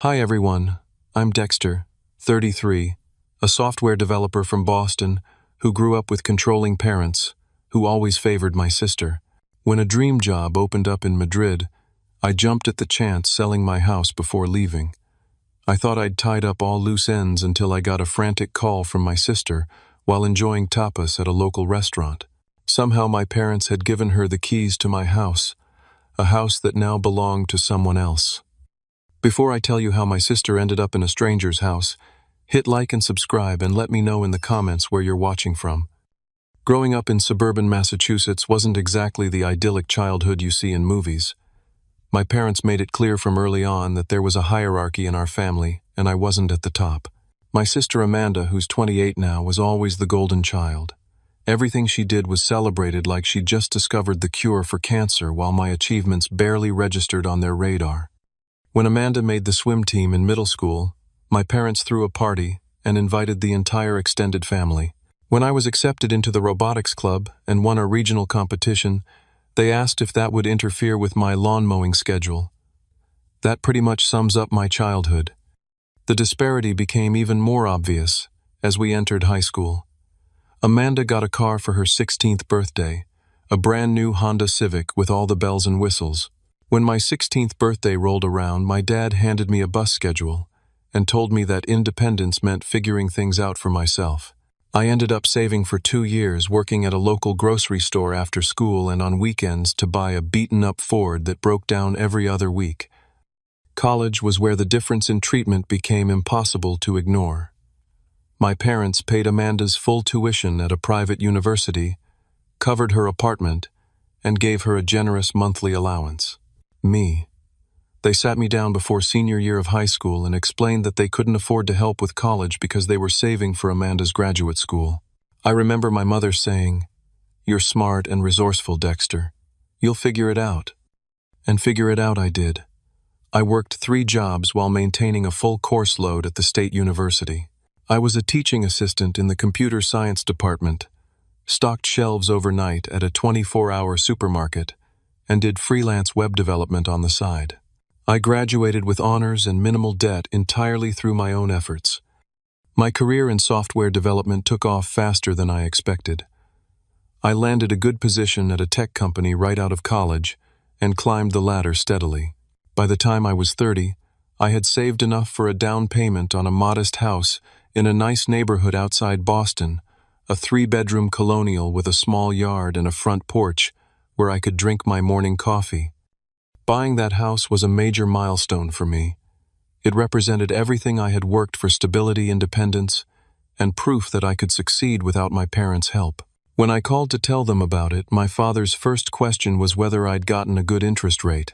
Hi everyone, I'm Dexter, 33, a software developer from Boston who grew up with controlling parents who always favored my sister. When a dream job opened up in Madrid, I jumped at the chance selling my house before leaving. I thought I'd tied up all loose ends until I got a frantic call from my sister while enjoying tapas at a local restaurant. Somehow my parents had given her the keys to my house, a house that now belonged to someone else. Before I tell you how my sister ended up in a stranger's house, hit like and subscribe and let me know in the comments where you're watching from. Growing up in suburban Massachusetts wasn't exactly the idyllic childhood you see in movies. My parents made it clear from early on that there was a hierarchy in our family, and I wasn't at the top. My sister Amanda, who's 28 now, was always the golden child. Everything she did was celebrated like she'd just discovered the cure for cancer, while my achievements barely registered on their radar. When Amanda made the swim team in middle school, my parents threw a party and invited the entire extended family. When I was accepted into the robotics club and won a regional competition, they asked if that would interfere with my lawn mowing schedule. That pretty much sums up my childhood. The disparity became even more obvious as we entered high school. Amanda got a car for her 16th birthday, a brand new Honda Civic with all the bells and whistles. When my 16th birthday rolled around, my dad handed me a bus schedule and told me that independence meant figuring things out for myself. I ended up saving for 2 years, working at a local grocery store after school and on weekends to buy a beaten-up Ford that broke down every other week. College was where the difference in treatment became impossible to ignore. My parents paid Amanda's full tuition at a private university, covered her apartment, and gave her a generous monthly allowance. They sat me down before senior year of high school and explained that they couldn't afford to help with college because they were saving for Amanda's graduate school. I remember my mother saying, "You're smart and resourceful, Dexter. You'll figure it out." And figure it out I did. I worked 3 jobs while maintaining a full course load at the state university. I was a teaching assistant in the computer science department, stocked shelves overnight at a 24-hour supermarket, and did freelance web development on the side. I graduated with honors and minimal debt entirely through my own efforts. My career in software development took off faster than I expected. I landed a good position at a tech company right out of college and climbed the ladder steadily. By the time I was 30, I had saved enough for a down payment on a modest house in a nice neighborhood outside Boston, a 3-bedroom colonial with a small yard and a front porch where I could drink my morning coffee. Buying that house was a major milestone for me. It represented everything I had worked for: stability, independence, and proof that I could succeed without my parents' help. When I called to tell them about it, my father's first question was whether I'd gotten a good interest rate.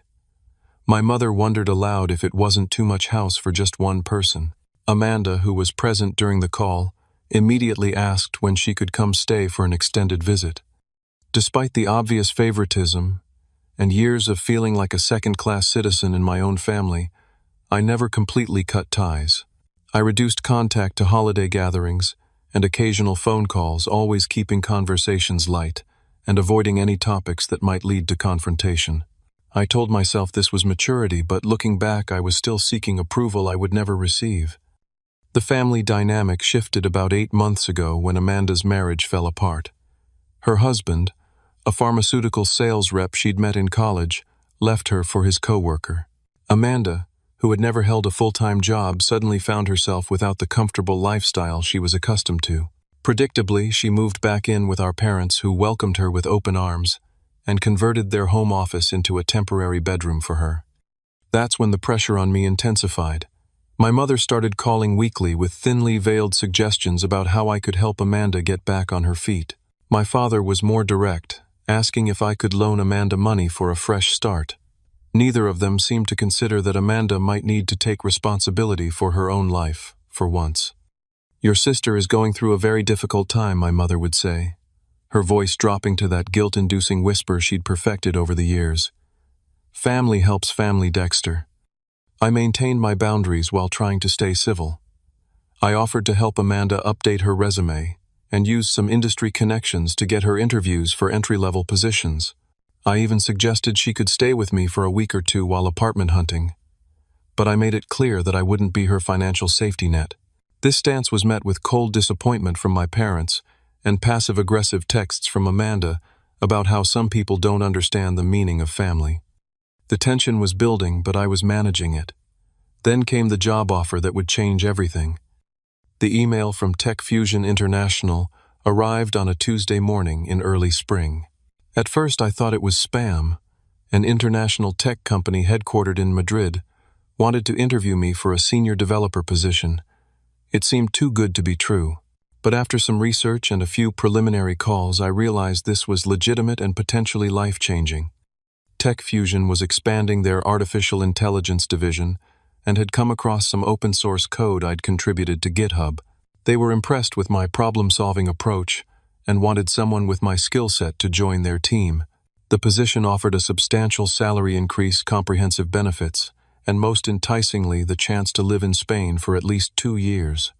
My mother wondered aloud if it wasn't too much house for just one person. Amanda, who was present during the call, immediately asked when she could come stay for an extended visit. Despite the obvious favoritism and years of feeling like a second-class citizen in my own family, I never completely cut ties. I reduced contact to holiday gatherings and occasional phone calls, always keeping conversations light and avoiding any topics that might lead to confrontation. I told myself this was maturity, but looking back, I was still seeking approval I would never receive. The family dynamic shifted about 8 months ago when Amanda's marriage fell apart. Her husband, a pharmaceutical sales rep she'd met in college, left her for his coworker. Amanda, who had never held a full-time job, suddenly found herself without the comfortable lifestyle she was accustomed to. Predictably, she moved back in with our parents, who welcomed her with open arms and converted their home office into a temporary bedroom for her. That's when the pressure on me intensified. My mother started calling weekly with thinly veiled suggestions about how I could help Amanda get back on her feet. My father was more direct, asking if I could loan Amanda money for a fresh start. Neither of them seemed to consider that Amanda might need to take responsibility for her own life, for once. "Your sister is going through a very difficult time," my mother would say, her voice dropping to that guilt-inducing whisper she'd perfected over the years. Family helps family, Dexter. I maintained my boundaries while trying to stay civil. I offered to help Amanda update her resume and used some industry connections to get her interviews for entry-level positions. I even suggested she could stay with me for a week or two while apartment hunting. but I made it clear that I wouldn't be her financial safety net. This stance was met with cold disappointment from my parents and passive-aggressive texts from Amanda about how some people don't understand the meaning of family. The tension was building, but I was managing it. Then came the job offer that would change everything. The email from Tech Fusion International arrived on a Tuesday morning in early spring. At first I thought it was spam. An international tech company headquartered in Madrid wanted to interview me for a senior developer position. It seemed too good to be true. But after some research and a few preliminary calls, I realized this was legitimate and potentially life-changing. Tech Fusion was expanding their artificial intelligence division and had come across some open-source code I'd contributed to GitHub. They were impressed with my problem-solving approach and wanted someone with my skill set to join their team. The position offered a substantial salary increase, comprehensive benefits, and most enticingly, the chance to live in Spain for at least 2 years.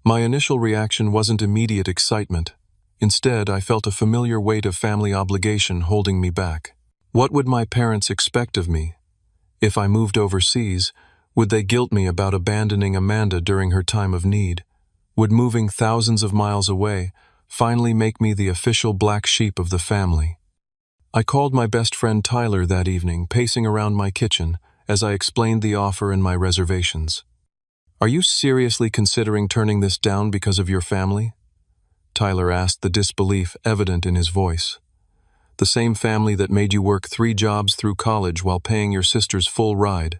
My initial reaction wasn't immediate excitement. Instead, I felt a familiar weight of family obligation holding me back. What would my parents expect of me? If I moved overseas, would they guilt me about abandoning Amanda during her time of need? Would moving thousands of miles away finally make me the official black sheep of the family? I called my best friend Tyler that evening, pacing around my kitchen as I explained the offer and my reservations. "Are you seriously considering turning this down because of your family?" Tyler asked, the disbelief evident in his voice. "The same family that made you work 3 jobs through college while paying your sister's full ride."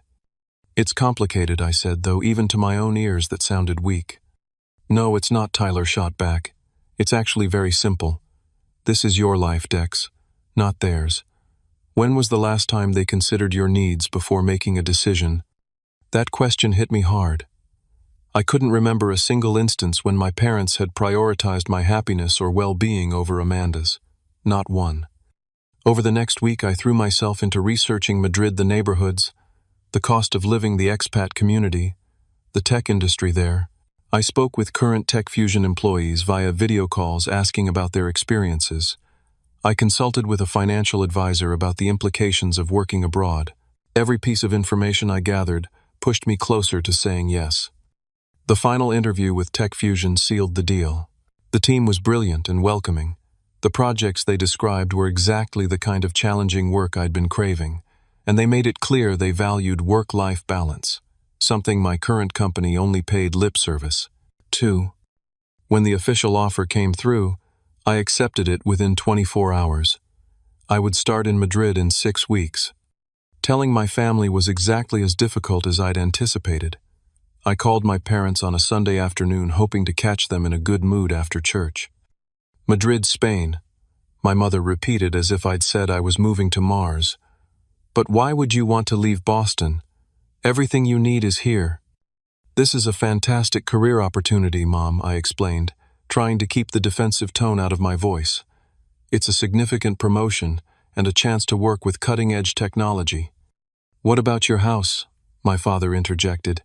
"It's complicated," I said, though even to my own ears that sounded weak. "No, it's not," Tyler shot back. "It's actually very simple. This is your life, Dex, not theirs. When was the last time they considered your needs before making a decision?" That question hit me hard. I couldn't remember a single instance when my parents had prioritized my happiness or well-being over Amanda's. Not one. Over the next week, I threw myself into researching Madrid, the neighborhoods, the cost of living, the expat community, the tech industry there. I spoke with current Tech Fusion employees via video calls asking about their experiences. I consulted with a financial advisor about the implications of working abroad. Every piece of information I gathered pushed me closer to saying yes. The final interview with Tech Fusion sealed the deal. The team was brilliant and welcoming. The projects they described were exactly the kind of challenging work I'd been craving, and they made it clear they valued work-life balance, something my current company only paid lip service to. When the official offer came through, I accepted it within 24 hours. I would start in Madrid in 6 weeks. Telling my family was exactly as difficult as I'd anticipated. I called my parents on a Sunday afternoon, hoping to catch them in a good mood after church. "Madrid, Spain," my mother repeated as if I'd said I was moving to Mars. "But why would you want to leave Boston? Everything you need is here." "This is a fantastic career opportunity, Mom," I explained, trying to keep the defensive tone out of my voice. "It's a significant promotion and a chance to work with cutting-edge technology." "What about your house?" my father interjected.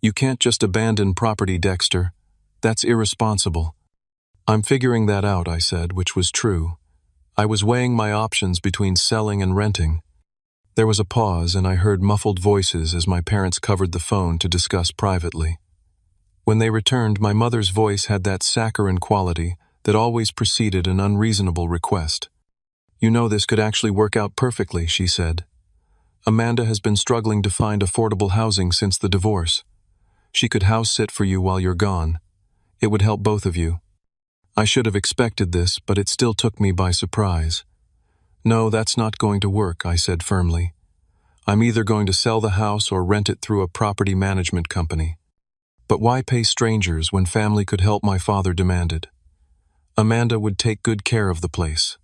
"You can't just abandon property, Dexter. That's irresponsible." "I'm figuring that out," I said, which was true. I was weighing my options between selling and renting. There was a pause, and I heard muffled voices as my parents covered the phone to discuss privately. When they returned, my mother's voice had that saccharine quality that always preceded an unreasonable request. "You know, this could actually work out perfectly," she said. "Amanda has been struggling to find affordable housing since the divorce. She could house sit for you while you're gone. It would help both of you." I should have expected this, but it still took me by surprise. "No, that's not going to work," I said firmly. "I'm either going to sell the house or rent it through a property management company." "But why pay strangers when family could help?" my father demanded. "Amanda would take good care of the place."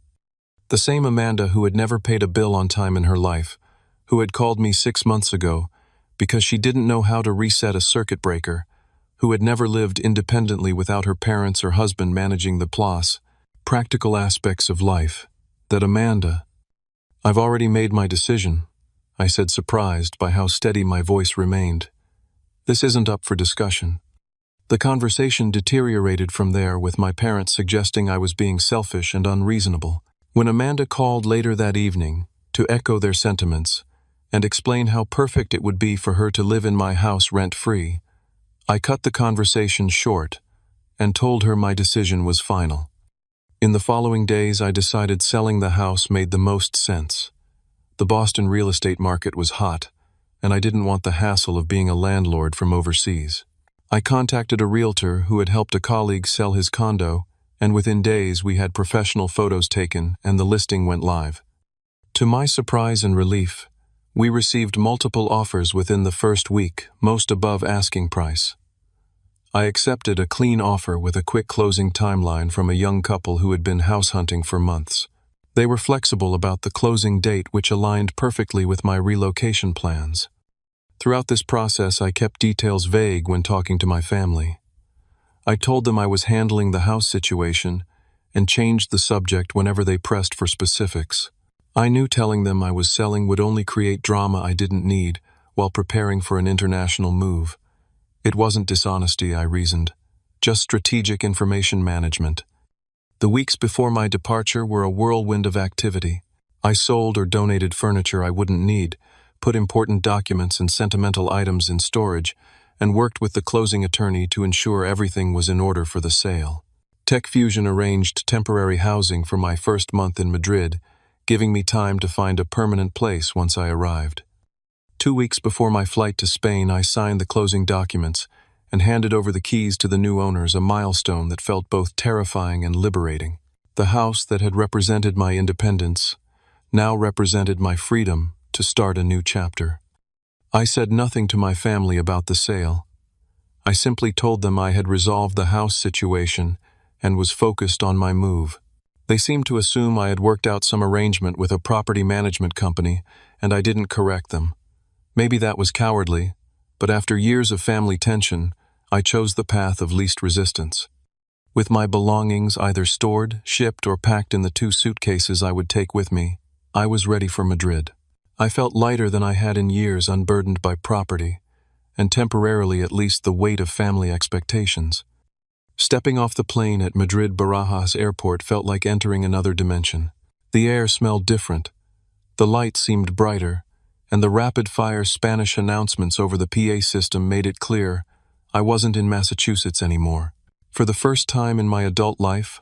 The same Amanda who had never paid a bill on time in her life, who had called me 6 months ago because she didn't know how to reset a circuit breaker, who had never lived independently without her parents or husband managing the practical aspects of life. That Amanda. "I've already made my decision," I said, surprised by how steady my voice remained. "This isn't up for discussion." The conversation deteriorated from there, with my parents suggesting I was being selfish and unreasonable. When Amanda called later that evening to echo their sentiments and explain how perfect it would be for her to live in my house rent-free. I cut the conversation short and told her my decision was final. In the following days, I decided selling the house made the most sense. The Boston real estate market was hot, and I didn't want the hassle of being a landlord from overseas. I contacted a realtor who had helped a colleague sell his condo, and within days we had professional photos taken and the listing went live. To my surprise and relief, we received multiple offers within the first week, most above asking price. I accepted a clean offer with a quick closing timeline from a young couple who had been house hunting for months. They were flexible about the closing date, which aligned perfectly with my relocation plans. Throughout this process, I kept details vague when talking to my family. I told them I was handling the house situation and changed the subject whenever they pressed for specifics. I knew telling them I was selling would only create drama I didn't need while preparing for an international move. It wasn't dishonesty, I reasoned, just strategic information management. The weeks before my departure were a whirlwind of activity. I sold or donated furniture I wouldn't need, put important documents and sentimental items in storage, and worked with the closing attorney to ensure everything was in order for the sale. TechFusion arranged temporary housing for my first month in Madrid, giving me time to find a permanent place once I arrived. 2 weeks before my flight to Spain, I signed the closing documents and handed over the keys to the new owners, a milestone that felt both terrifying and liberating. The house that had represented my independence now represented my freedom to start a new chapter. I said nothing to my family about the sale. I simply told them I had resolved the house situation and was focused on my move. They seemed to assume I had worked out some arrangement with a property management company, and I didn't correct them. Maybe that was cowardly, but after years of family tension, I chose the path of least resistance. With my belongings either stored, shipped, or packed in the 2 suitcases I would take with me, I was ready for Madrid. I felt lighter than I had in years, unburdened by property, and temporarily at least the weight of family expectations. Stepping off the plane at Madrid Barajas Airport felt like entering another dimension. The air smelled different, the lights seemed brighter, and the rapid-fire Spanish announcements over the PA system made it clear I wasn't in Massachusetts anymore. For the first time in my adult life,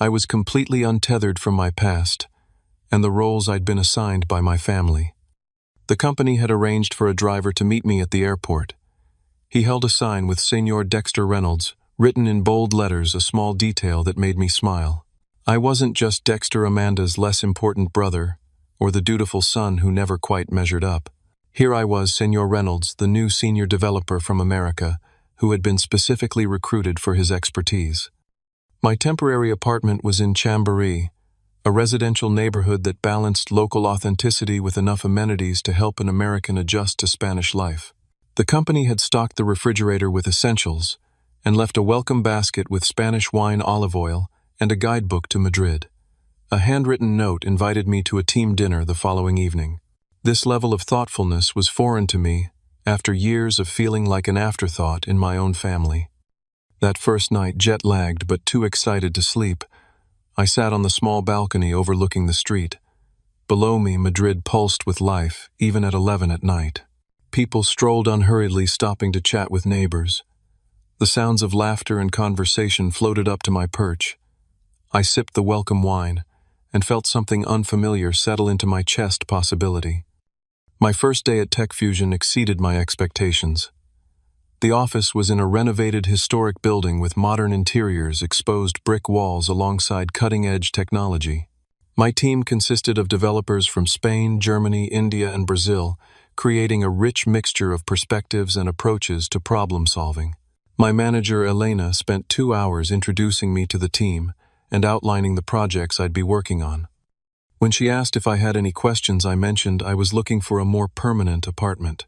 I was completely untethered from my past and the roles I'd been assigned by my family. The company had arranged for a driver to meet me at the airport. He held a sign with Senor Dexter Reynolds, written in bold letters, a small detail that made me smile. I wasn't just Dexter Amanda's less important brother, or the dutiful son who never quite measured up. Here I was, Senor Reynolds, the new senior developer from America, who had been specifically recruited for his expertise. My temporary apartment was in Chamberí, a residential neighborhood that balanced local authenticity with enough amenities to help an American adjust to Spanish life. The company had stocked the refrigerator with essentials and left a welcome basket with Spanish wine, olive oil, and a guidebook to Madrid. A handwritten note invited me to a team dinner the following evening. This level of thoughtfulness was foreign to me after years of feeling like an afterthought in my own family. That first night, jet-lagged but too excited to sleep, I sat on the small balcony overlooking the street. Below me, Madrid pulsed with life, even at 11 at night. People strolled unhurriedly, stopping to chat with neighbors. The sounds of laughter and conversation floated up to my perch. I sipped the welcome wine and felt something unfamiliar settle into my chest. Possibility. My first day at TechFusion exceeded my expectations. The office was in a renovated historic building with modern interiors, exposed brick walls alongside cutting-edge technology. My team consisted of developers from Spain, Germany, India, and Brazil, creating a rich mixture of perspectives and approaches to problem-solving. My manager, Elena, spent 2 hours introducing me to the team and outlining the projects I'd be working on. When she asked if I had any questions, I mentioned I was looking for a more permanent apartment.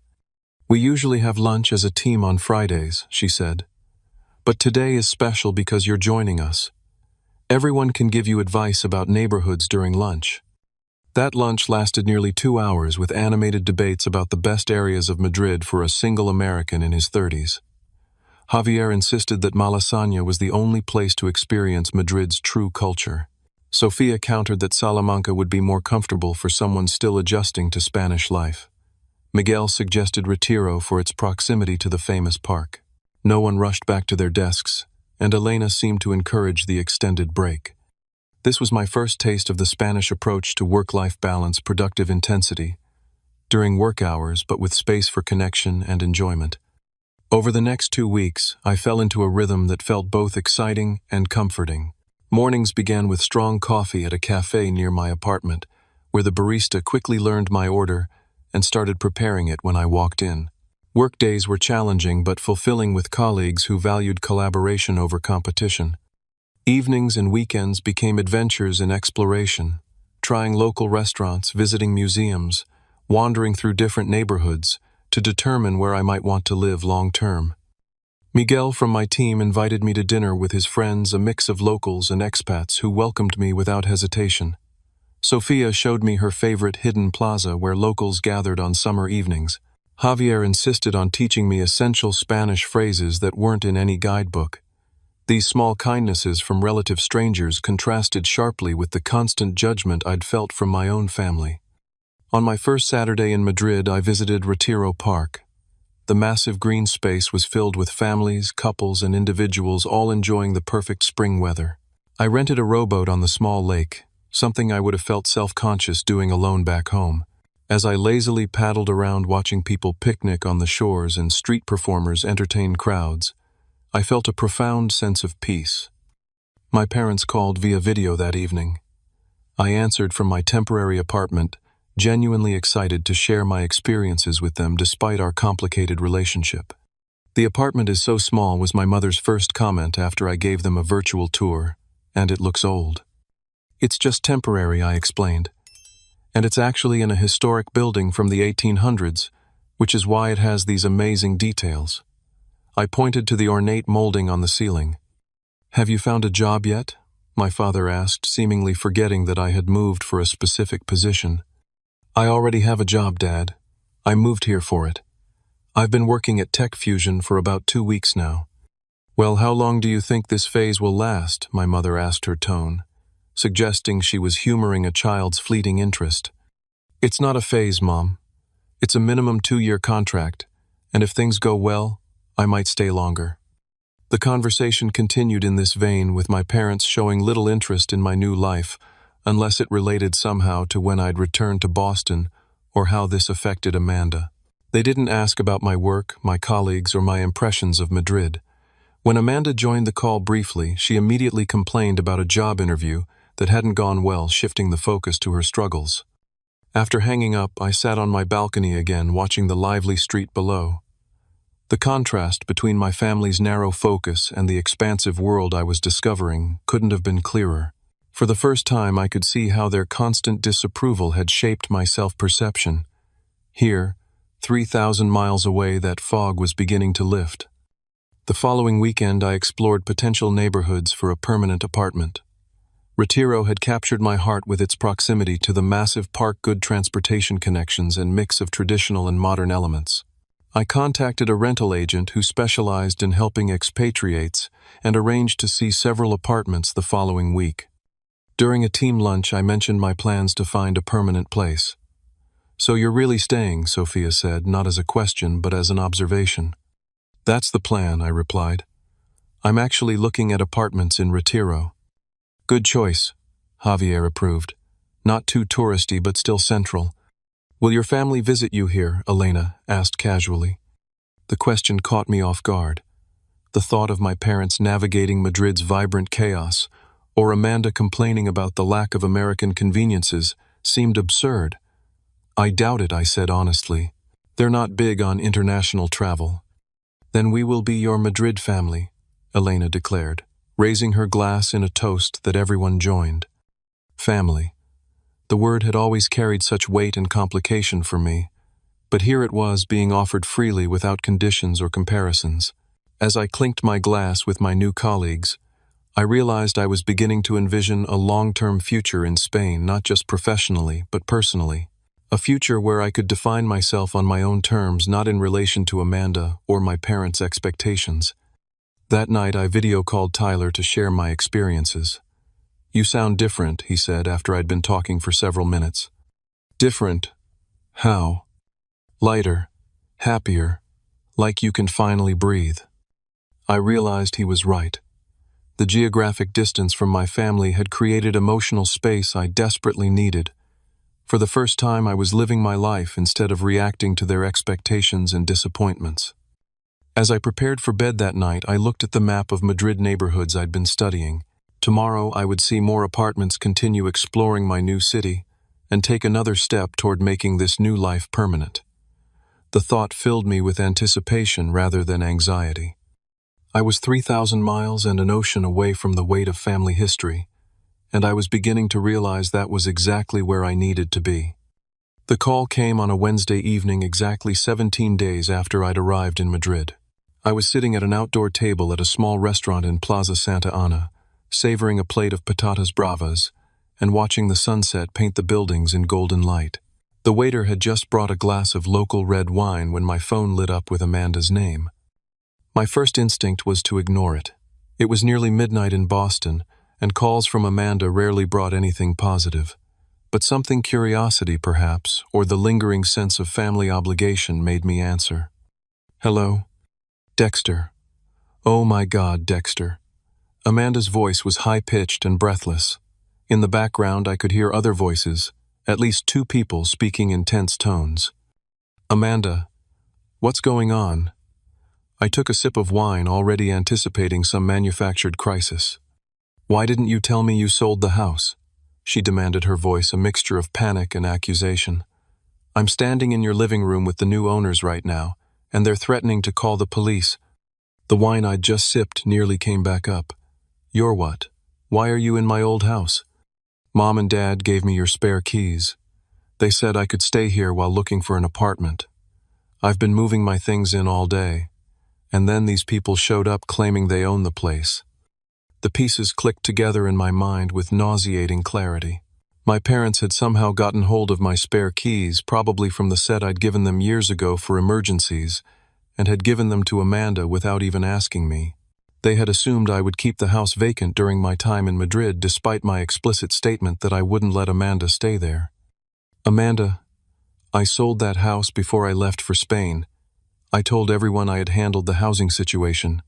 "We usually have lunch as a team on Fridays," she said. "But today is special because you're joining us. Everyone can give you advice about neighborhoods during lunch." That lunch lasted nearly 2 hours with animated debates about the best areas of Madrid for a single American in his 30s. Javier insisted that Malasaña was the only place to experience Madrid's true culture. Sofia countered that Salamanca would be more comfortable for someone still adjusting to Spanish life. Miguel suggested Retiro for its proximity to the famous park. No one rushed back to their desks, and Elena seemed to encourage the extended break. This was my first taste of the Spanish approach to work-life balance, productive intensity, during work hours but with space for connection and enjoyment. Over the next 2 weeks, I fell into a rhythm that felt both exciting and comforting. Mornings began with strong coffee at a cafe near my apartment, where the barista quickly learned my order and started preparing it when I walked in. Workdays were challenging but fulfilling with colleagues who valued collaboration over competition. Evenings and weekends became adventures in exploration, trying local restaurants, visiting museums, wandering through different neighborhoods to determine where I might want to live long-term. Miguel from my team invited me to dinner with his friends, a mix of locals and expats who welcomed me without hesitation. Sofia showed me her favorite hidden plaza where locals gathered on summer evenings. Javier insisted on teaching me essential Spanish phrases that weren't in any guidebook. These small kindnesses from relative strangers contrasted sharply with the constant judgment I'd felt from my own family. On my first Saturday in Madrid, I visited Retiro Park. The massive green space was filled with families, couples, and individuals all enjoying the perfect spring weather. I rented a rowboat on the small lake, something I would have felt self-conscious doing alone back home. As I lazily paddled around watching people picnic on the shores and street performers entertain crowds, I felt a profound sense of peace. My parents called via video that evening. I answered from my temporary apartment, genuinely excited to share my experiences with them despite our complicated relationship. "The apartment is so small," was my mother's first comment after I gave them a virtual tour, "and it looks old." "It's just temporary," I explained. "And it's actually in a historic building from the 1800s, which is why it has these amazing details." I pointed to the ornate molding on the ceiling. "Have you found a job yet?" my father asked, seemingly forgetting that I had moved for a specific position. "I already have a job, Dad. I moved here for it. I've been working at Tech Fusion for about 2 weeks now." "Well, how long do you think this phase will last?" my mother asked, her tone suggesting she was humoring a child's fleeting interest. "It's not a phase, Mom. It's a minimum 2-year contract, and if things go well, I might stay longer." The conversation continued in this vein, with my parents showing little interest in my new life, unless it related somehow to when I'd returned to Boston or how this affected Amanda. They didn't ask about my work, my colleagues, or my impressions of Madrid. When Amanda joined the call briefly, she immediately complained about a job interview that hadn't gone well, shifting the focus to her struggles. After hanging up, I sat on my balcony again, watching the lively street below. The contrast between my family's narrow focus and the expansive world I was discovering couldn't have been clearer. For the first time, I could see how their constant disapproval had shaped my self-perception. Here, 3,000 miles away, that fog was beginning to lift. The following weekend, I explored potential neighborhoods for a permanent apartment. Retiro had captured my heart with its proximity to the massive park, good transportation connections, and mix of traditional and modern elements. I contacted a rental agent who specialized in helping expatriates and arranged to see several apartments the following week. During a team lunch, I mentioned my plans to find a permanent place. "So you're really staying," Sophia said, not as a question but as an observation. "That's the plan," I replied. "I'm actually looking at apartments in Retiro." "Good choice," Javier approved. "Not too touristy but still central." "Will your family visit you here?" Elena asked casually. The question caught me off guard. The thought of my parents navigating Madrid's vibrant chaos, or Amanda complaining about the lack of American conveniences, seemed absurd. "I doubt it," I said honestly. "They're not big on international travel." "Then we will be your Madrid family," Elena declared, raising her glass in a toast that everyone joined. Family. The word had always carried such weight and complication for me, but here it was being offered freely without conditions or comparisons. As I clinked my glass with my new colleagues, I realized I was beginning to envision a long-term future in Spain, not just professionally, but personally. A future where I could define myself on my own terms, not in relation to Amanda or my parents' expectations. That night, I video called Tyler to share my experiences. "You sound different," he said after I'd been talking for several minutes. "Different? How?" Lighter, happier, like you can finally breathe. I realized he was right. The geographic distance from my family had created emotional space I desperately needed. For the first time, I was living my life instead of reacting to their expectations and disappointments. As I prepared for bed that night, I looked at the map of Madrid neighborhoods I'd been studying. Tomorrow, I would see more apartments, continue exploring my new city, and take another step toward making this new life permanent. The thought filled me with anticipation rather than anxiety. I was 3,000 miles and an ocean away from the weight of family history, and I was beginning to realize that was exactly where I needed to be. The call came on a Wednesday evening, exactly 17 days after I'd arrived in Madrid. I was sitting at an outdoor table at a small restaurant in Plaza Santa Ana, savoring a plate of patatas bravas and watching the sunset paint the buildings in golden light. The waiter had just brought a glass of local red wine when my phone lit up with Amanda's name. My first instinct was to ignore it. It was nearly midnight in Boston, and calls from Amanda rarely brought anything positive. But something, curiosity perhaps, or the lingering sense of family obligation, made me answer. "Hello? Dexter." "Oh my God, Dexter." Amanda's voice was high-pitched and breathless. In the background, I could hear other voices, at least two people speaking in tense tones. "Amanda, what's going on?" I took a sip of wine, already anticipating some manufactured crisis. "Why didn't you tell me you sold the house?" she demanded, her voice a mixture of panic and accusation. "I'm standing in your living room with the new owners right now, and they're threatening to call the police." The wine I'd just sipped nearly came back up. "You're what? Why are you in my old house?" "Mom and Dad gave me your spare keys. They said I could stay here while looking for an apartment. I've been moving my things in all day. And then these people showed up claiming they own the place." The pieces clicked together in my mind with nauseating clarity. My parents had somehow gotten hold of my spare keys, probably from the set I'd given them years ago for emergencies, and had given them to Amanda without even asking me. They had assumed I would keep the house vacant during my time in Madrid, despite my explicit statement that I wouldn't let Amanda stay there. "Amanda, I sold that house before I left for Spain. I told everyone I had handled the housing situation."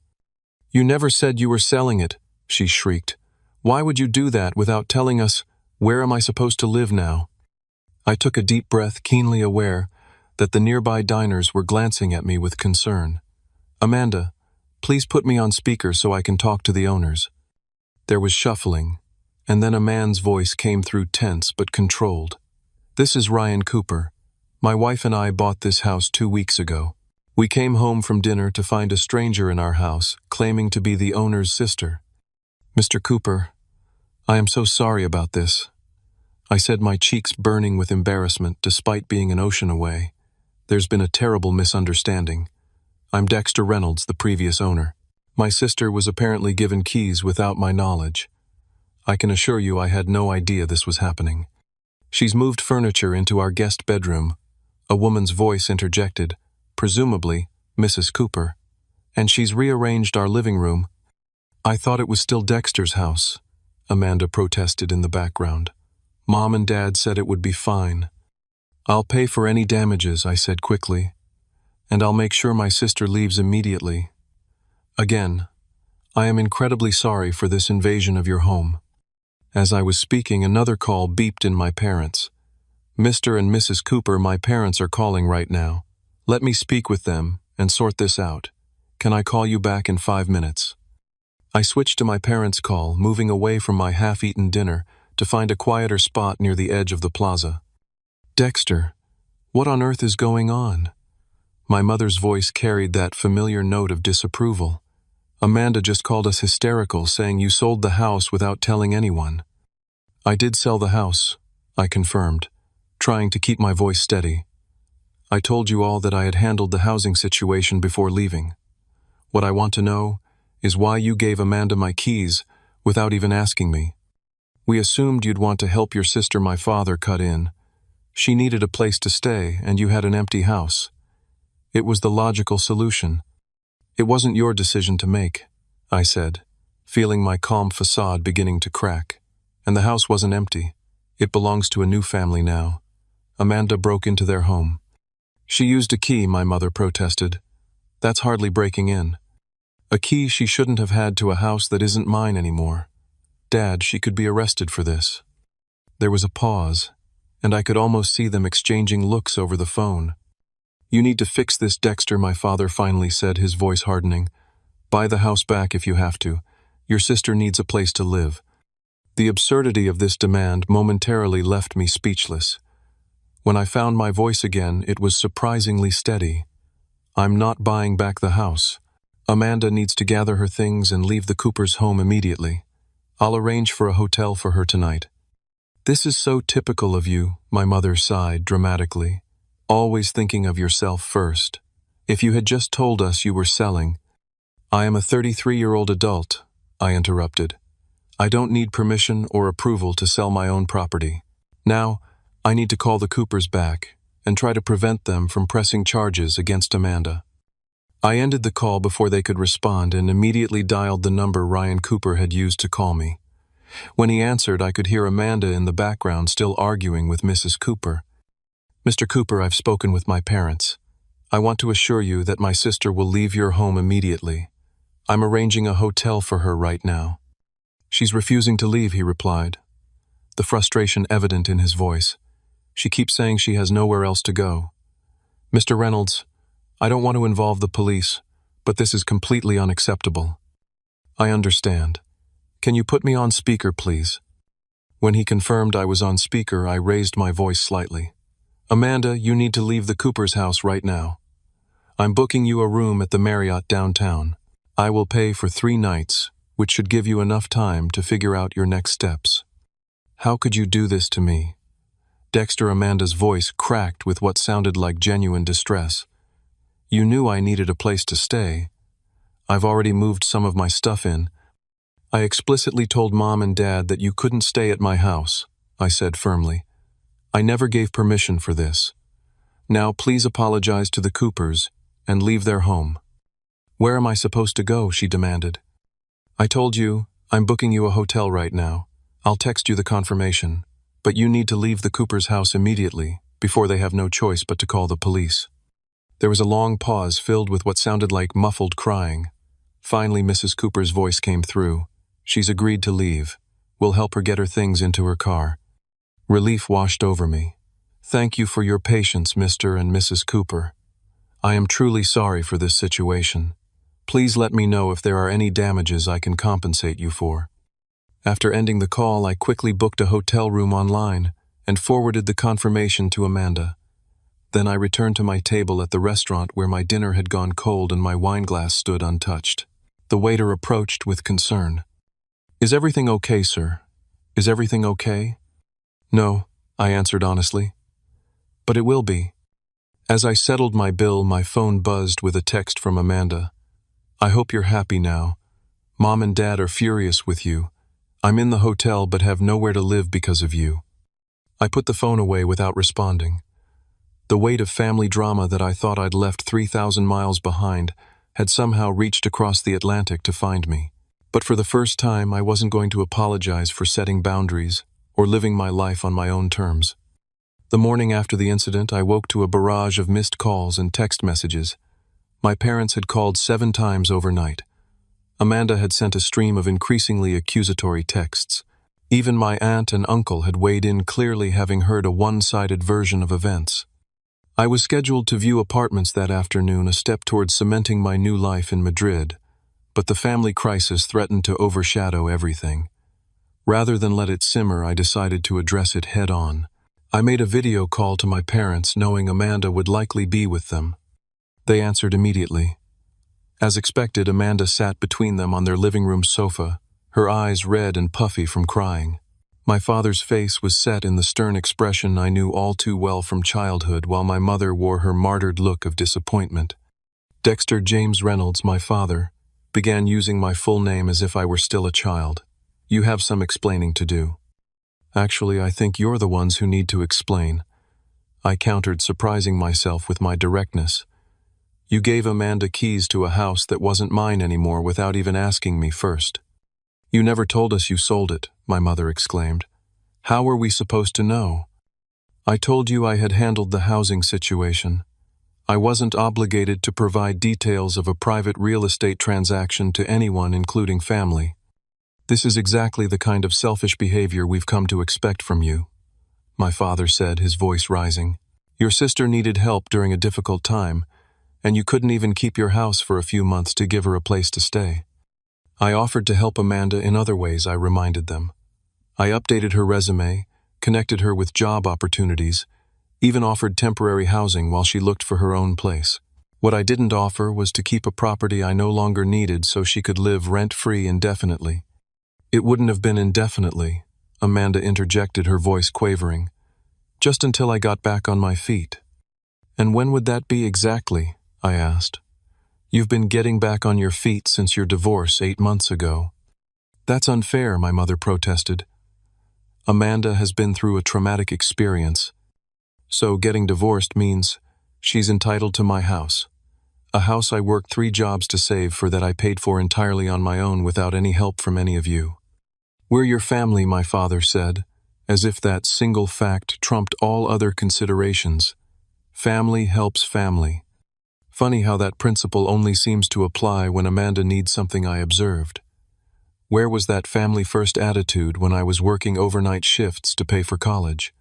"You never said you were selling it," she shrieked. "Why would you do that without telling us? Where am I supposed to live now?" I took a deep breath, keenly aware that the nearby diners were glancing at me with concern. "Amanda, please put me on speaker so I can talk to the owners." There was shuffling, and then a man's voice came through, tense but controlled. "This is Ryan Cooper. My wife and I bought this house 2 weeks ago. We came home from dinner to find a stranger in our house, claiming to be the owner's sister. Mr. Cooper, I am so sorry about this," I said, my cheeks burning with embarrassment despite being an ocean away. "There's been a terrible misunderstanding. I'm Dexter Reynolds, the previous owner. My sister was apparently given keys without my knowledge. I can assure you I had no idea this was happening. She's moved furniture into our guest bedroom," a woman's voice interjected, presumably Mrs. Cooper, "and she's rearranged our living room." "I thought it was still Dexter's house," Amanda protested in the background. "Mom and Dad said it would be fine." "I'll pay for any damages," I said quickly, "and I'll make sure my sister leaves immediately. Again, I am incredibly sorry for this invasion of your home." As I was speaking, another call beeped in my parents. "Mr. and Mrs. Cooper, my parents are calling right now. Let me speak with them and sort this out. Can I call you back in 5 minutes?" I switched to my parents' call, moving away from my half-eaten dinner to find a quieter spot near the edge of the plaza. "Dexter, what on earth is going on?" My mother's voice carried that familiar note of disapproval. "Amanda just called us hysterical, saying you sold the house without telling anyone." "I did sell the house," I confirmed, trying to keep my voice steady. "I told you all that I had handled the housing situation before leaving. What I want to know is why you gave Amanda my keys without even asking me. We assumed you'd want to help your sister, my father, cut in. She needed a place to stay, and you had an empty house. It was the logical solution. It wasn't your decision to make," I said, feeling my calm facade beginning to crack. "And the house wasn't empty. It belongs to a new family now. Amanda broke into their home." She used a key, my mother protested. That's hardly breaking in. A key she shouldn't have had to a house that isn't mine anymore. Dad, she could be arrested for this. There was a pause, and I could almost see them exchanging looks over the phone. You need to fix this, Dexter, my father finally said, his voice hardening. Buy the house back if you have to. Your sister needs a place to live. The absurdity of this demand momentarily left me speechless. When I found my voice again, it was surprisingly steady. I'm not buying back the house. Amanda needs to gather her things and leave the Coopers' home immediately. I'll arrange for a hotel for her tonight. This is so typical of you, my mother sighed dramatically. Always thinking of yourself first. If you had just told us you were selling— I am a 33-year-old adult, I interrupted. I don't need permission or approval to sell my own property. Now, I need to call the Coopers back and try to prevent them from pressing charges against Amanda. I ended the call before they could respond and immediately dialed the number Ryan Cooper had used to call me. When he answered, I could hear Amanda in the background still arguing with Mrs. Cooper. Mr. Cooper, I've spoken with my parents. I want to assure you that my sister will leave your home immediately. I'm arranging a hotel for her right now. She's refusing to leave, he replied, the frustration evident in his voice. She keeps saying she has nowhere else to go. Mr. Reynolds, I don't want to involve the police, but this is completely unacceptable. I understand. Can you put me on speaker, please? When he confirmed I was on speaker, I raised my voice slightly. Amanda, you need to leave the Cooper's house right now. I'm booking you a room at the Marriott downtown. I will pay for 3 nights, which should give you enough time to figure out your next steps. How could you do this to me? Dexter, Amanda's voice cracked with what sounded like genuine distress. You knew I needed a place to stay. I've already moved some of my stuff in. I explicitly told Mom and Dad that you couldn't stay at my house, I said firmly. I never gave permission for this. Now please apologize to the Coopers and leave their home. Where am I supposed to go? She demanded. I told you, I'm booking you a hotel right now. I'll text you the confirmation, but you need to leave the Coopers' house immediately, before they have no choice but to call the police. There was a long pause filled with what sounded like muffled crying. Finally, Mrs. Cooper's voice came through. She's agreed to leave. We'll help her get her things into her car. Relief washed over me. Thank you for your patience, Mr. and Mrs. Cooper. I am truly sorry for this situation. Please let me know if there are any damages I can compensate you for. After ending the call, I quickly booked a hotel room online and forwarded the confirmation to Amanda. Then I returned to my table at the restaurant where my dinner had gone cold and my wineglass stood untouched. The waiter approached with concern. Is everything okay, sir? Is everything okay? No, I answered honestly. But it will be. As I settled my bill, my phone buzzed with a text from Amanda. I hope you're happy now. Mom and Dad are furious with you. I'm in the hotel but have nowhere to live because of you. I put the phone away without responding. The weight of family drama that I thought I'd left 3,000 miles behind had somehow reached across the Atlantic to find me. But for the first time, I wasn't going to apologize for setting boundaries or living my life on my own terms. The morning after the incident, I woke to a barrage of missed calls and text messages. My parents had called 7 times overnight. Amanda had sent a stream of increasingly accusatory texts. Even my aunt and uncle had weighed in, clearly having heard a one-sided version of events. I was scheduled to view apartments that afternoon, a step towards cementing my new life in Madrid, but the family crisis threatened to overshadow everything. Rather than let it simmer, I decided to address it head-on. I made a video call to my parents, knowing Amanda would likely be with them. They answered immediately. As expected, Amanda sat between them on their living room sofa, her eyes red and puffy from crying. My father's face was set in the stern expression I knew all too well from childhood, while my mother wore her martyred look of disappointment. Dexter James Reynolds, my father, began using my full name as if I were still a child. You have some explaining to do. Actually, I think you're the ones who need to explain. I countered, surprising myself with my directness. You gave Amanda keys to a house that wasn't mine anymore without even asking me first. You never told us you sold it, my mother exclaimed. How were we supposed to know? I told you I had handled the housing situation. I wasn't obligated to provide details of a private real estate transaction to anyone, including family. This is exactly the kind of selfish behavior we've come to expect from you, my father said, his voice rising. Your sister needed help during a difficult time, and you couldn't even keep your house for a few months to give her a place to stay. I offered to help Amanda in other ways, I reminded them. I updated her resume, connected her with job opportunities, even offered temporary housing while she looked for her own place. What I didn't offer was to keep a property I no longer needed so she could live rent-free indefinitely. It wouldn't have been indefinitely, Amanda interjected, her voice quavering. Just until I got back on my feet. And when would that be exactly? I asked. You've been getting back on your feet since your divorce 8 months ago. That's unfair, my mother protested. Amanda has been through a traumatic experience. So getting divorced means she's entitled to my house. A house I worked 3 jobs to save for, that I paid for entirely on my own without any help from any of you. We're your family, my father said, as if that single fact trumped all other considerations. Family helps family. Funny how that principle only seems to apply when Amanda needs something, I observed. Where was that family-first attitude when I was working overnight shifts to pay for college?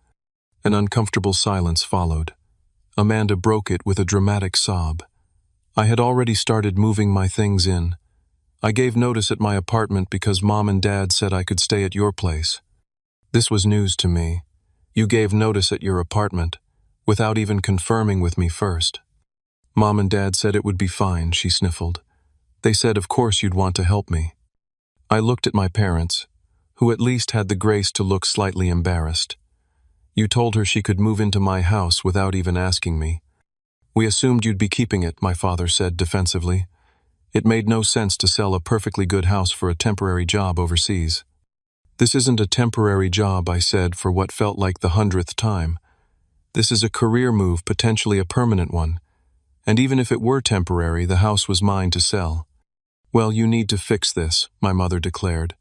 An uncomfortable silence followed. Amanda broke it with a dramatic sob. I had already started moving my things in. I gave notice at my apartment because Mom and Dad said I could stay at your place. This was news to me. You gave notice at your apartment, without even confirming with me first. Mom and Dad said it would be fine, she sniffled. They said of course you'd want to help me. I looked at my parents, who at least had the grace to look slightly embarrassed. You told her she could move into my house without even asking me. We assumed you'd be keeping it, my father said defensively. It made no sense to sell a perfectly good house for a temporary job overseas. This isn't a temporary job, I said for what felt like the 100th time. This is a career move, potentially a permanent one. And even if it were temporary, the house was mine to sell. Well, you need to fix this, my mother declared.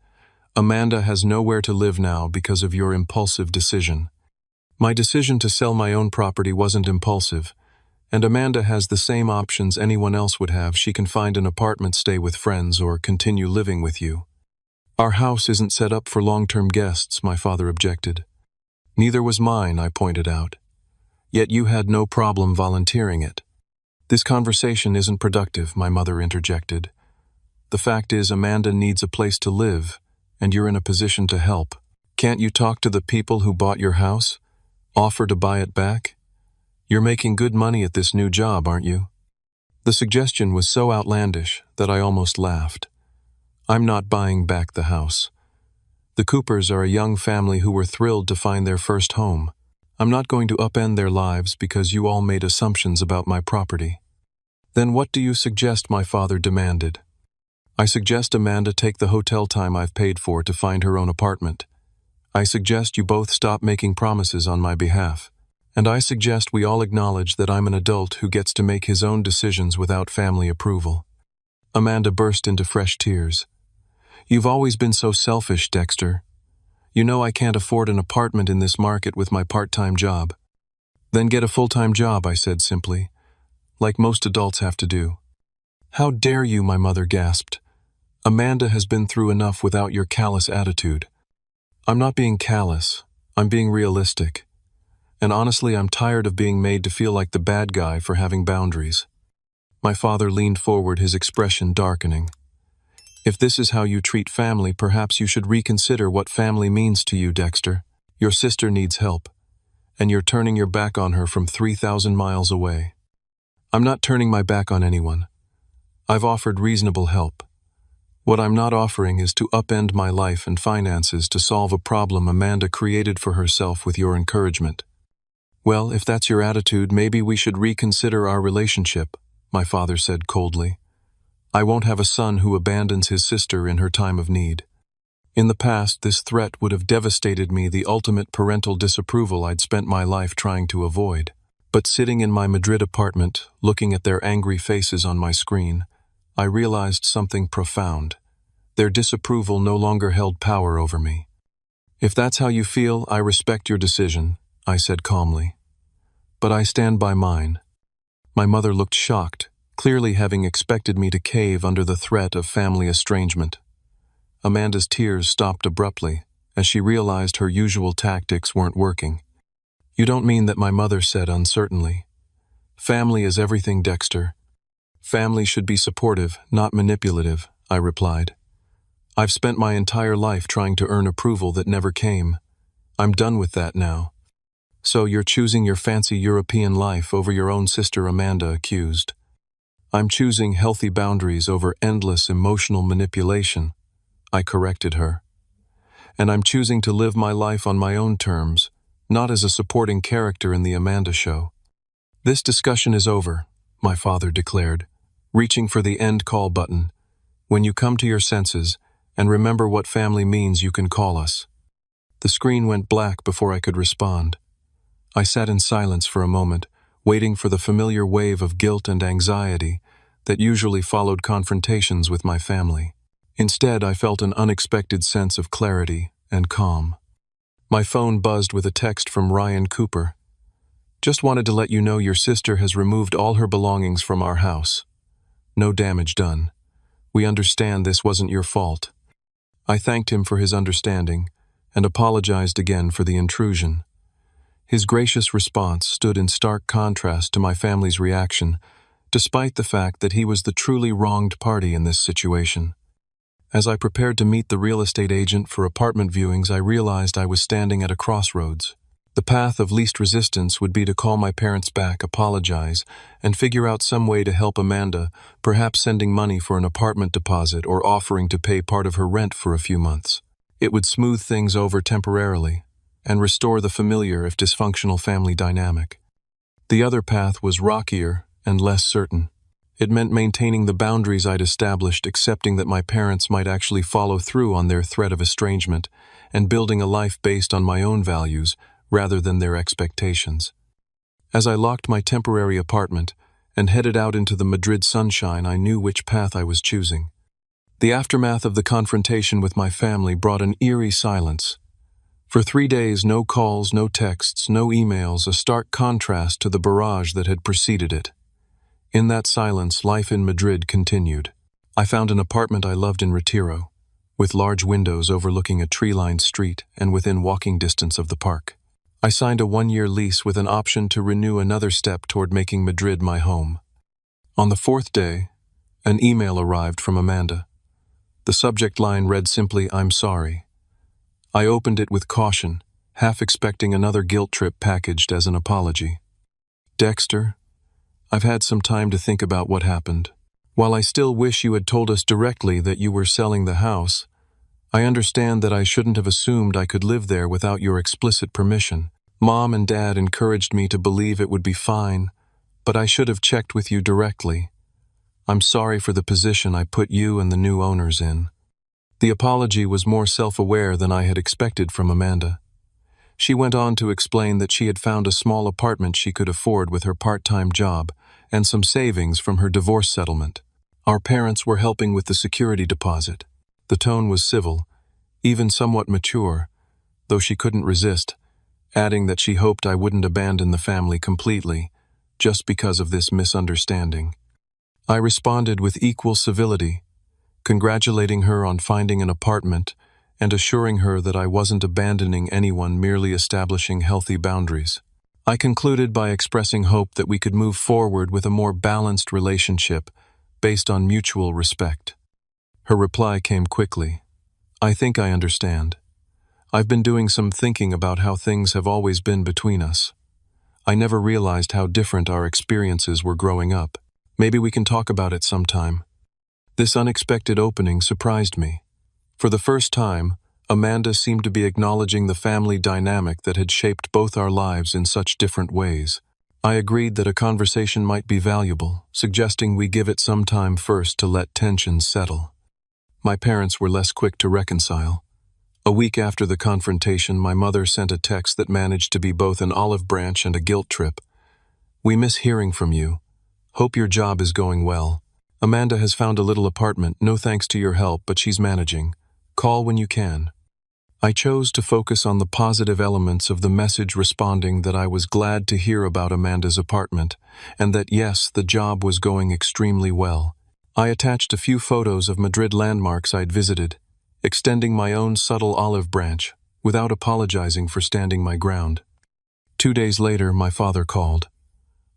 Amanda has nowhere to live now because of your impulsive decision. My decision to sell my own property wasn't impulsive, and Amanda has the same options anyone else would have. She can find an apartment, stay with friends, or continue living with you. Our house isn't set up for long-term guests, my father objected. Neither was mine, I pointed out. Yet you had no problem volunteering it. This conversation isn't productive, my mother interjected. The fact is, Amanda needs a place to live, and you're in a position to help. Can't you talk to the people who bought your house? Offer to buy it back? You're making good money at this new job, aren't you? The suggestion was so outlandish that I almost laughed. I'm not buying back the house. The Coopers are a young family who were thrilled to find their first home. I'm not going to upend their lives because you all made assumptions about my property. Then what do you suggest? My father demanded. I suggest Amanda take the hotel time I've paid for to find her own apartment. I suggest you both stop making promises on my behalf. And I suggest we all acknowledge that I'm an adult who gets to make his own decisions without family approval. Amanda burst into fresh tears. You've always been so selfish, Dexter. You know I can't afford an apartment in this market with my part-time job. Then get a full-time job, I said simply, like most adults have to do. How dare you, my mother gasped. Amanda has been through enough without your callous attitude. I'm not being callous, I'm being realistic. And honestly, I'm tired of being made to feel like the bad guy for having boundaries. My father leaned forward, his expression darkening. If this is how you treat family, perhaps you should reconsider what family means to you, Dexter. Your sister needs help, and you're turning your back on her from 3,000 miles away. I'm not turning my back on anyone. I've offered reasonable help. What I'm not offering is to upend my life and finances to solve a problem Amanda created for herself with your encouragement. Well, if that's your attitude, maybe we should reconsider our relationship, my father said coldly. I won't have a son who abandons his sister in her time of need. In the past, this threat would have devastated me, the ultimate parental disapproval I'd spent my life trying to avoid. But sitting in my Madrid apartment, looking at their angry faces on my screen, I realized something profound. Their disapproval no longer held power over me. If that's how you feel, I respect your decision, I said calmly. But I stand by mine. My mother looked shocked, clearly having expected me to cave under the threat of family estrangement. Amanda's tears stopped abruptly, as she realized her usual tactics weren't working. "You don't mean that?" my mother said uncertainly. "Family is everything, Dexter. Family should be supportive, not manipulative," I replied. "I've spent my entire life trying to earn approval that never came. I'm done with that now." "So you're choosing your fancy European life over your own sister," Amanda accused. "I'm choosing healthy boundaries over endless emotional manipulation," I corrected her. "And I'm choosing to live my life on my own terms, not as a supporting character in the Amanda show." "This discussion is over," my father declared, reaching for the end call button. "When you come to your senses and remember what family means, you can call us." The screen went black before I could respond. I sat in silence for a moment, waiting for the familiar wave of guilt and anxiety that usually followed confrontations with my family. Instead, I felt an unexpected sense of clarity and calm. My phone buzzed with a text from Ryan Cooper. "Just wanted to let you know your sister has removed all her belongings from our house. No damage done. We understand this wasn't your fault." I thanked him for his understanding and apologized again for the intrusion. His gracious response stood in stark contrast to my family's reaction, despite the fact that he was the truly wronged party in this situation. As I prepared to meet the real estate agent for apartment viewings, I realized I was standing at a crossroads. The path of least resistance would be to call my parents back, apologize, and figure out some way to help Amanda, perhaps sending money for an apartment deposit or offering to pay part of her rent for a few months. It would smooth things over temporarily and restore the familiar if dysfunctional family dynamic. The other path was rockier and less certain. It meant maintaining the boundaries I'd established, accepting that my parents might actually follow through on their threat of estrangement, and building a life based on my own values rather than their expectations. As I locked my temporary apartment and headed out into the Madrid sunshine, I knew which path I was choosing. The aftermath of the confrontation with my family brought an eerie silence. For 3 days, no calls, no texts, no emails, a stark contrast to the barrage that had preceded it. In that silence, life in Madrid continued. I found an apartment I loved in Retiro, with large windows overlooking a tree-lined street and within walking distance of the park. I signed a 1-year lease with an option to renew, another step toward making Madrid my home. On the 4th day, an email arrived from Amanda. The subject line read simply, "I'm sorry." I opened it with caution, half expecting another guilt trip packaged as an apology. "Dexter, I've had some time to think about what happened. While I still wish you had told us directly that you were selling the house, I understand that I shouldn't have assumed I could live there without your explicit permission. Mom and Dad encouraged me to believe it would be fine, but I should have checked with you directly. I'm sorry for the position I put you and the new owners in." The apology was more self-aware than I had expected from Amanda. She went on to explain that she had found a small apartment she could afford with her part-time job and some savings from her divorce settlement. Our parents were helping with the security deposit. The tone was civil, even somewhat mature, though she couldn't resist, adding that she hoped I wouldn't abandon the family completely, just because of this misunderstanding. I responded with equal civility, congratulating her on finding an apartment and assuring her that I wasn't abandoning anyone, merely establishing healthy boundaries. I concluded by expressing hope that we could move forward with a more balanced relationship based on mutual respect. Her reply came quickly. "I think I understand. I've been doing some thinking about how things have always been between us. I never realized how different our experiences were growing up. Maybe we can talk about it sometime." This unexpected opening surprised me. For the first time, Amanda seemed to be acknowledging the family dynamic that had shaped both our lives in such different ways. I agreed that a conversation might be valuable, suggesting we give it some time first to let tensions settle. My parents were less quick to reconcile. A week after the confrontation, my mother sent a text that managed to be both an olive branch and a guilt trip. "We miss hearing from you. Hope your job is going well. Amanda has found a little apartment, no thanks to your help, but she's managing. Call when you can." I chose to focus on the positive elements of the message, responding that I was glad to hear about Amanda's apartment, and that yes, the job was going extremely well. I attached a few photos of Madrid landmarks I'd visited, extending my own subtle olive branch, without apologizing for standing my ground. 2 days later, my father called.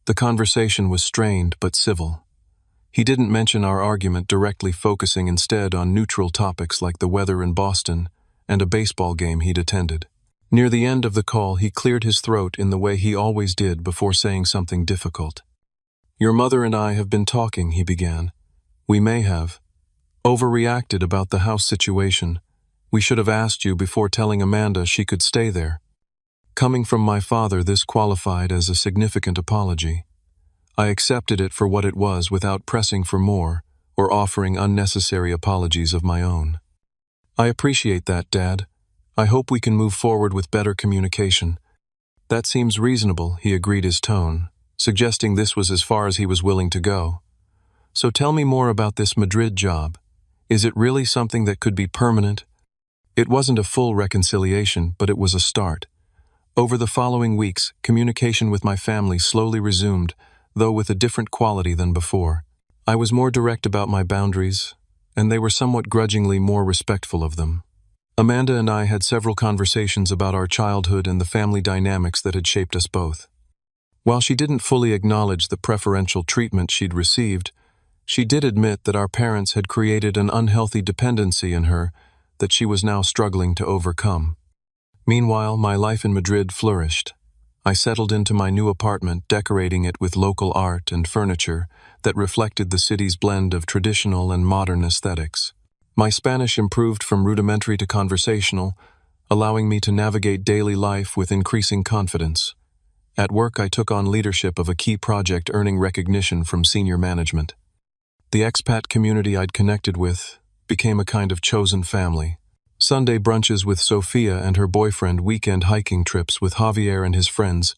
The conversation was strained but civil. He didn't mention our argument directly, focusing instead on neutral topics like the weather in Boston and a baseball game he'd attended. Near the end of the call, he cleared his throat in the way he always did before saying something difficult. "Your mother and I have been talking," he began. "We may have overreacted about the house situation. We should have asked you before telling Amanda she could stay there." Coming from my father, this qualified as a significant apology. I accepted it for what it was without pressing for more or offering unnecessary apologies of my own. "I appreciate that, Dad. I hope we can move forward with better communication." "That seems reasonable," he agreed, his tone suggesting this was as far as he was willing to go. "So tell me more about this Madrid job. Is it really something that could be permanent?" It wasn't a full reconciliation, but it was a start. Over the following weeks, communication with my family slowly resumed, though with a different quality than before. I was more direct about my boundaries, and they were somewhat grudgingly more respectful of them. Amanda and I had several conversations about our childhood and the family dynamics that had shaped us both. While she didn't fully acknowledge the preferential treatment she'd received, she did admit that our parents had created an unhealthy dependency in her that she was now struggling to overcome. Meanwhile, my life in Madrid flourished. I settled into my new apartment, decorating it with local art and furniture that reflected the city's blend of traditional and modern aesthetics. My Spanish improved from rudimentary to conversational, allowing me to navigate daily life with increasing confidence. At work, I took on leadership of a key project, earning recognition from senior management. The expat community I'd connected with became a kind of chosen family. Sunday brunches with Sophia and her boyfriend, weekend hiking trips with Javier and his friends,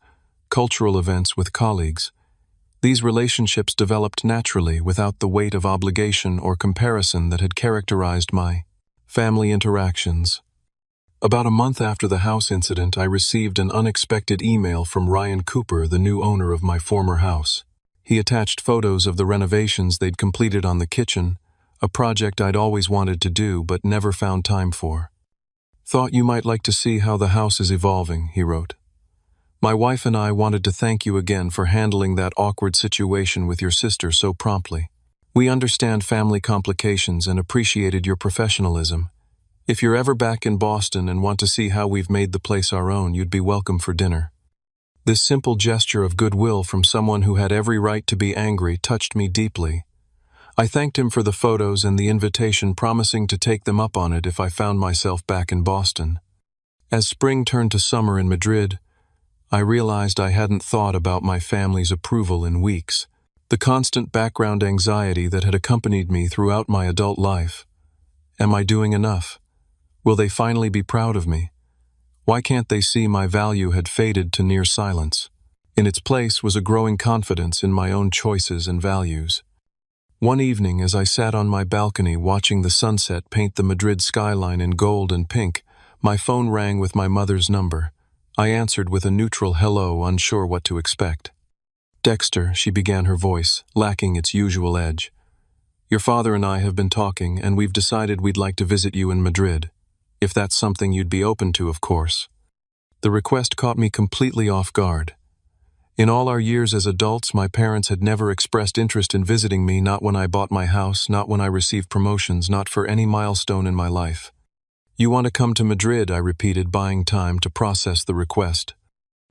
cultural events with colleagues. These relationships developed naturally without the weight of obligation or comparison that had characterized my family interactions. About a month after the house incident, I received an unexpected email from Ryan Cooper, the new owner of my former house. He attached photos of the renovations they'd completed on the kitchen, a project I'd always wanted to do but never found time for. "Thought you might like to see how the house is evolving," he wrote. "My wife and I wanted to thank you again for handling that awkward situation with your sister so promptly. We understand family complications and appreciated your professionalism. If you're ever back in Boston and want to see how we've made the place our own, you'd be welcome for dinner." This simple gesture of goodwill from someone who had every right to be angry touched me deeply. I thanked him for the photos and the invitation, promising to take them up on it if I found myself back in Boston. As spring turned to summer in Madrid, I realized I hadn't thought about my family's approval in weeks. The constant background anxiety that had accompanied me throughout my adult life. Am I doing enough? Will they finally be proud of me? Why can't they see my value had faded to near silence? In its place was a growing confidence in my own choices and values. One evening, as I sat on my balcony watching the sunset paint the Madrid skyline in gold and pink, my phone rang with my mother's number. I answered with a neutral hello, unsure what to expect. "Dexter," she began, her voice lacking its usual edge. "Your father and I have been talking, and we've decided we'd like to visit you in Madrid. If that's something you'd be open to, of course." The request caught me completely off guard. In all our years as adults, my parents had never expressed interest in visiting me, not when I bought my house, not when I received promotions, not for any milestone in my life. "You want to come to Madrid?" I repeated, buying time to process the request.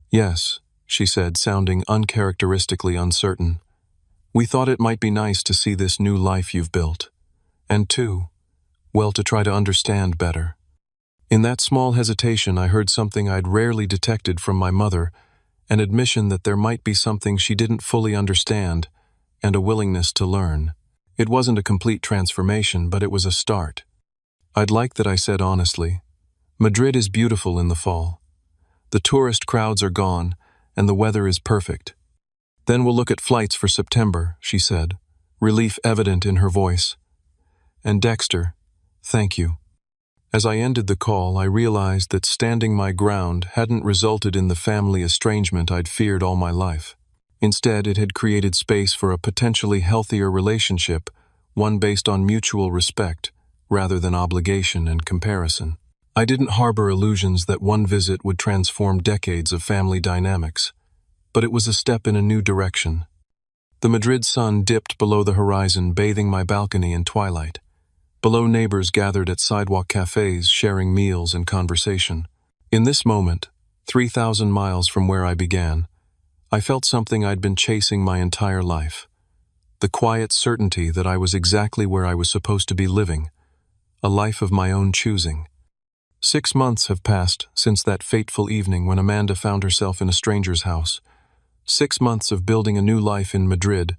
"Yes," she said, sounding uncharacteristically uncertain. "We thought it might be nice to see this new life you've built. And to try to understand better." In that small hesitation, I heard something I'd rarely detected from my mother, an admission that there might be something she didn't fully understand, and a willingness to learn. It wasn't a complete transformation, but it was a start. "I'd like that," I said honestly. "Madrid is beautiful in the fall. The tourist crowds are gone, and the weather is perfect. Then we'll look at flights for September," she said, relief evident in her voice. "And Dexter, thank you." As I ended the call, I realized that standing my ground hadn't resulted in the family estrangement I'd feared all my life. Instead, it had created space for a potentially healthier relationship, one based on mutual respect, rather than obligation and comparison. I didn't harbor illusions that one visit would transform decades of family dynamics, but it was a step in a new direction. The Madrid sun dipped below the horizon, bathing my balcony in twilight. Below, neighbors gathered at sidewalk cafes, sharing meals and conversation. In this moment, 3,000 miles from where I began, I felt something I'd been chasing my entire life. The quiet certainty that I was exactly where I was supposed to be living, a life of my own choosing. 6 months have passed since that fateful evening when Amanda found herself in a stranger's house. 6 months of building a new life in Madrid,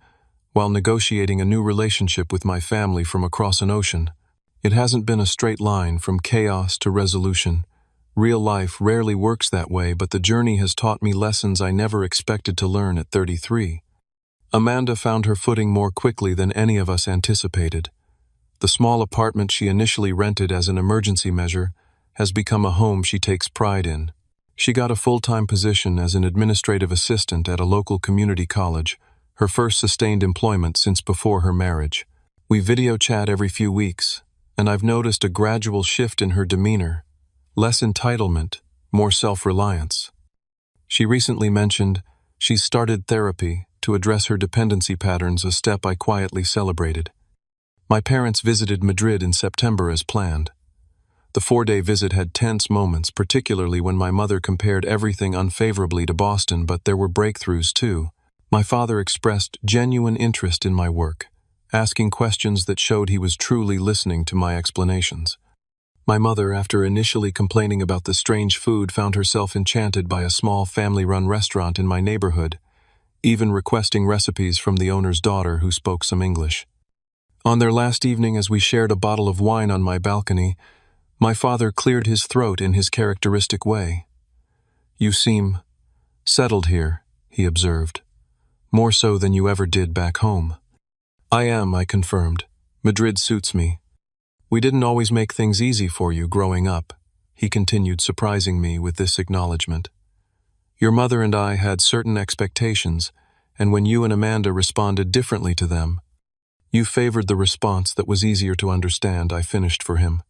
while negotiating a new relationship with my family from across an ocean. It hasn't been a straight line from chaos to resolution. Real life rarely works that way, but the journey has taught me lessons I never expected to learn at 33. Amanda found her footing more quickly than any of us anticipated. The small apartment she initially rented as an emergency measure has become a home she takes pride in. She got a full-time position as an administrative assistant at a local community college, her first sustained employment since before her marriage. We video chat every few weeks, and I've noticed a gradual shift in her demeanor. Less entitlement, more self-reliance. She recently mentioned she's started therapy to address her dependency patterns, a step I quietly celebrated. My parents visited Madrid in September as planned. The 4-day visit had tense moments, particularly when my mother compared everything unfavorably to Boston, but there were breakthroughs too. My father expressed genuine interest in my work, asking questions that showed he was truly listening to my explanations. My mother, after initially complaining about the strange food, found herself enchanted by a small family-run restaurant in my neighborhood, even requesting recipes from the owner's daughter who spoke some English. On their last evening, as we shared a bottle of wine on my balcony, my father cleared his throat in his characteristic way. "You seem settled here," he observed. "More so than you ever did back home." "I am," I confirmed. "Madrid suits me." "We didn't always make things easy for you growing up," he continued, surprising me with this acknowledgement. "Your mother and I had certain expectations, and when you and Amanda responded differently to them, you favored the response that was easier to understand," I finished for him.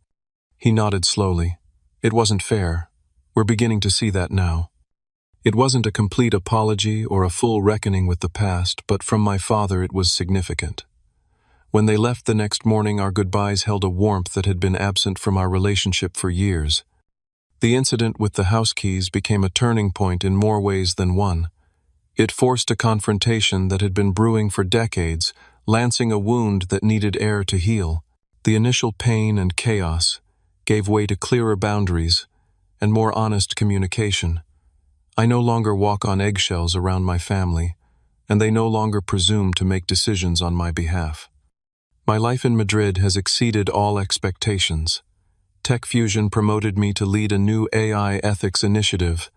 He nodded slowly. "It wasn't fair. We're beginning to see that now." It wasn't a complete apology or a full reckoning with the past, but from my father it was significant. When they left the next morning, our goodbyes held a warmth that had been absent from our relationship for years. The incident with the house keys became a turning point in more ways than one. It forced a confrontation that had been brewing for decades, lancing a wound that needed air to heal. The initial pain and chaos gave way to clearer boundaries and more honest communication. I no longer walk on eggshells around my family, and they no longer presume to make decisions on my behalf. My life in Madrid has exceeded all expectations. Tech Fusion promoted me to lead a new AI ethics initiative,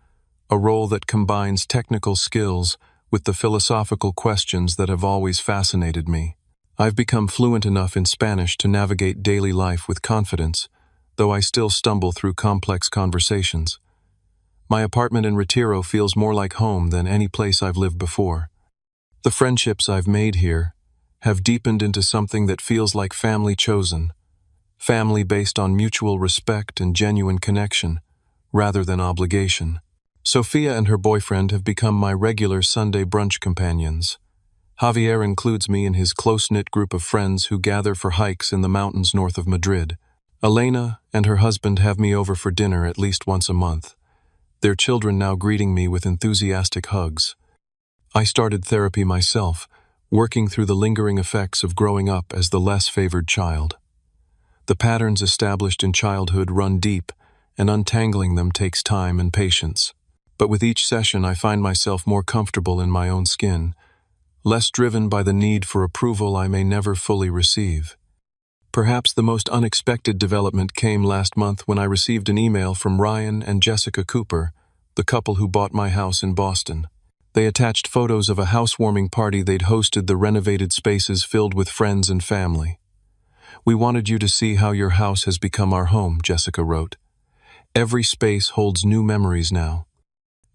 a role that combines technical skills with the philosophical questions that have always fascinated me. I've become fluent enough in Spanish to navigate daily life with confidence, though I still stumble through complex conversations. My apartment in Retiro feels more like home than any place I've lived before. The friendships I've made here have deepened into something that feels like family chosen, family based on mutual respect and genuine connection, rather than obligation. Sophia and her boyfriend have become my regular Sunday brunch companions. Javier includes me in his close-knit group of friends who gather for hikes in the mountains north of Madrid. Elena and her husband have me over for dinner at least once a month, their children now greeting me with enthusiastic hugs. I started therapy myself, working through the lingering effects of growing up as the less favored child. The patterns established in childhood run deep, and untangling them takes time and patience. But with each session, I find myself more comfortable in my own skin, less driven by the need for approval I may never fully receive. Perhaps the most unexpected development came last month when I received an email from Ryan and Jessica Cooper, the couple who bought my house in Boston. They attached photos of a housewarming party they'd hosted, the renovated spaces filled with friends and family. "We wanted you to see how your house has become our home," Jessica wrote. "Every space holds new memories now."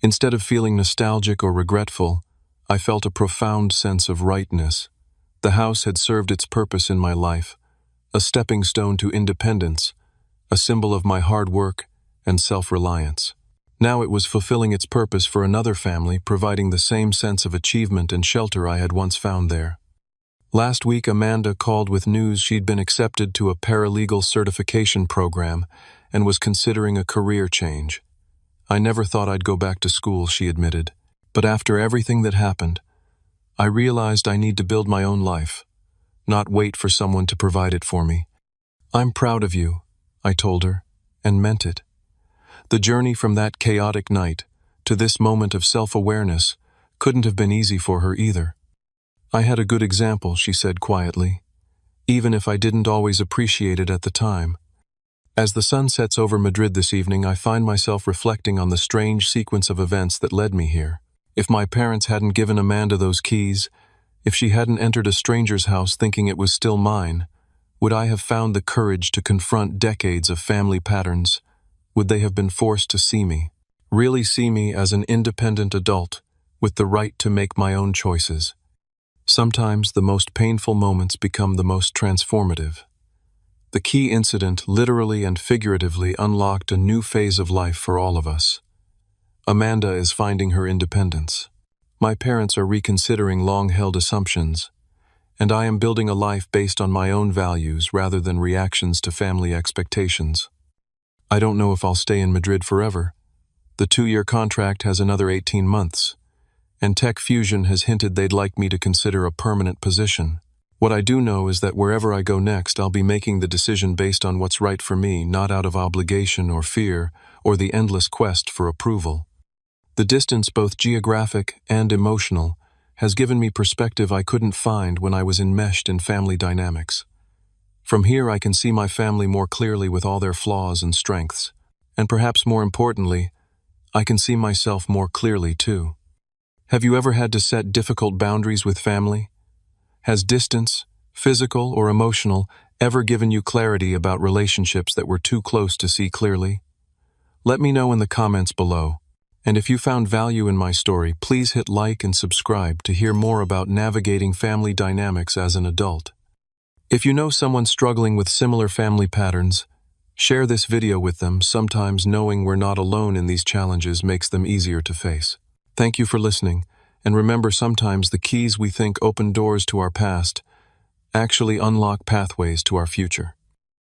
Instead of feeling nostalgic or regretful, I felt a profound sense of rightness. The house had served its purpose in my life, a stepping stone to independence, a symbol of my hard work and self-reliance. Now it was fulfilling its purpose for another family, providing the same sense of achievement and shelter I had once found there. Last week, Amanda called with news she'd been accepted to a paralegal certification program and was considering a career change. "I never thought I'd go back to school," she admitted. "But after everything that happened, I realized I need to build my own life, not wait for someone to provide it for me." "I'm proud of you," I told her, and meant it. The journey from that chaotic night to this moment of self-awareness couldn't have been easy for her either. "I had a good example," she said quietly, "even if I didn't always appreciate it at the time." As the sun sets over Madrid this evening, I find myself reflecting on the strange sequence of events that led me here. If my parents hadn't given Amanda those keys, if she hadn't entered a stranger's house thinking it was still mine, would I have found the courage to confront decades of family patterns? Would they have been forced to see me, really see me as an independent adult, with the right to make my own choices? Sometimes the most painful moments become the most transformative. The key incident literally and figuratively unlocked a new phase of life for all of us. Amanda is finding her independence. My parents are reconsidering long-held assumptions, and I am building a life based on my own values rather than reactions to family expectations. I don't know if I'll stay in Madrid forever. The 2-year contract has another 18 months, and Tech Fusion has hinted they'd like me to consider a permanent position. What I do know is that wherever I go next, I'll be making the decision based on what's right for me, not out of obligation or fear or the endless quest for approval. The distance, both geographic and emotional, has given me perspective I couldn't find when I was enmeshed in family dynamics. From here, I can see my family more clearly with all their flaws and strengths. And perhaps more importantly, I can see myself more clearly too. Have you ever had to set difficult boundaries with family? Has distance, physical or emotional, ever given you clarity about relationships that were too close to see clearly? Let me know in the comments below. And if you found value in my story, please hit like and subscribe to hear more about navigating family dynamics as an adult. If you know someone struggling with similar family patterns, share this video with them. Sometimes knowing we're not alone in these challenges makes them easier to face. Thank you for listening, and remember, sometimes the keys we think open doors to our past actually unlock pathways to our future.